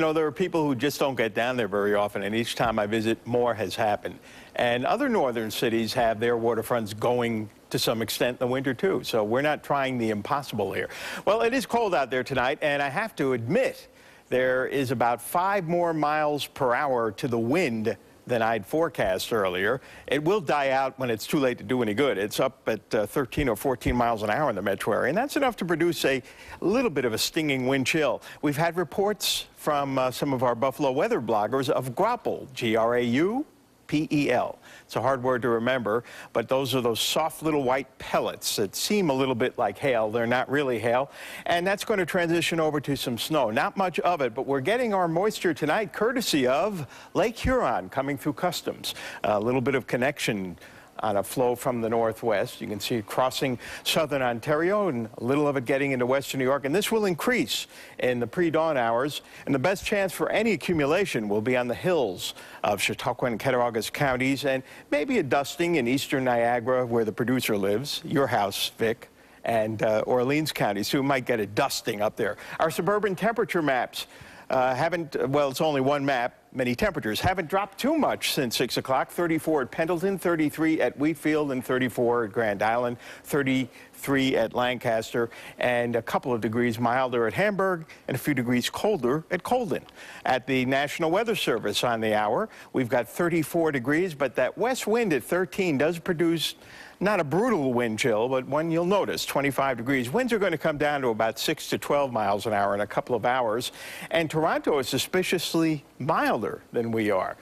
You know, there are people who just don't get down there very often, and each time I visit, more has happened. And other northern cities have their waterfronts going to some extent in the winter, too. So we're not trying the impossible here. Well, it is cold out there tonight, and I have to admit, there is about 5 more miles per hour to the wind than I'd forecast earlier. It will die out when it's too late to do any good. It's up at 13 or 14 miles an hour in the metro area, and that's enough to produce a little bit of a stinging wind chill. We've had reports from some of our Buffalo weather bloggers of graupel, G-R-A-U-P-E-L. It's a hard word to remember, but those are those soft little white pellets that seem a little bit like hail. They're not really hail, and that's going to transition over to some snow. Not much of it, but we're getting our moisture tonight courtesy of Lake Huron coming through customs. A little bit of connection on a flow from the northwest. You can see it crossing southern Ontario and a little of it getting into western New York. And this will increase in the pre-dawn hours. And the best chance for any accumulation will be on the hills of Chautauqua and Cattaraugus counties, and maybe a dusting in eastern Niagara where the producer lives, your house, Vic, and Orleans counties, who might get a dusting up there. Our suburban temperature maps well, it's only one map. Many temperatures haven't dropped too much since 6 o'clock. 34 at Pendleton, 33 at Wheatfield, and 34 at Grand Island, 33 at Lancaster, and a couple of degrees milder at Hamburg, and a few degrees colder at Colden. At the National Weather Service on the hour, we've got 34 degrees, but that west wind at 13 does produce not a brutal wind chill, but one you'll notice, 25 degrees. Winds are going to come down to about 6 to 12 miles an hour in a couple of hours. And Toronto is suspiciously milder than we are.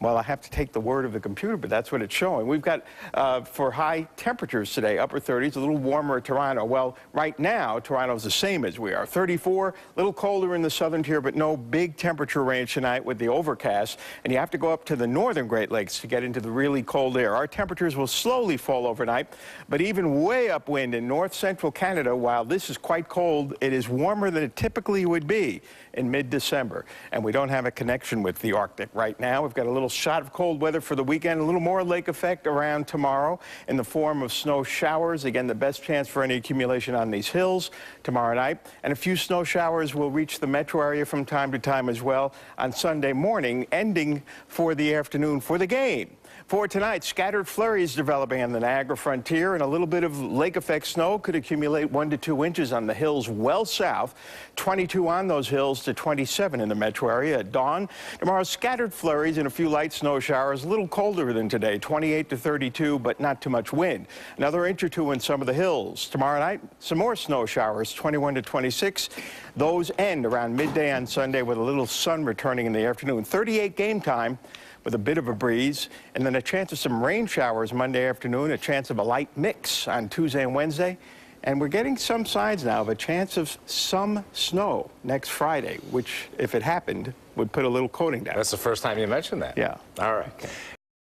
Well, I have to take the word of the computer, but that's what it's showing. We've got, for high temperatures today, upper 30s, a little warmer at Toronto. Well, right now, Toronto's the same as we are. 34, a little colder in the southern tier, but no big temperature range tonight with the overcast. And you have to go up to the northern Great Lakes to get into the really cold air. Our temperatures will slowly fall overnight, but even way upwind in north-central Canada, while this is quite cold, it is warmer than it typically would be in mid-December. And we don't have a connection with the Arctic right now. We've got a little shot of cold weather for the weekend, a little more lake effect around tomorrow in the form of snow showers. Again, the best chance for any accumulation on these hills tomorrow night. And a few snow showers will reach the metro area from time to time as well on Sunday morning, ending for the afternoon for the game. For tonight, scattered flurries developing on the Niagara frontier, and a little bit of lake effect snow could accumulate 1 to 2 inches on the hills well south, 22 on those hills to 27 in the metro area at dawn. Tomorrow, scattered flurries and a few light snow showers, a little colder than today, 28 to 32, but not too much wind. Another inch or two in some of the hills. Tomorrow night, some more snow showers, 21 to 26. Those end around midday on Sunday with a little sun returning in the afternoon. 38 game time with a bit of a breeze, and then a chance of some rain showers Monday afternoon, a chance of a light mix on Tuesday and Wednesday. And we're getting some signs now of a chance of some snow next Friday, which, if it happened, would put a little coating down. That's the first time you mentioned that. Yeah. All right. Okay.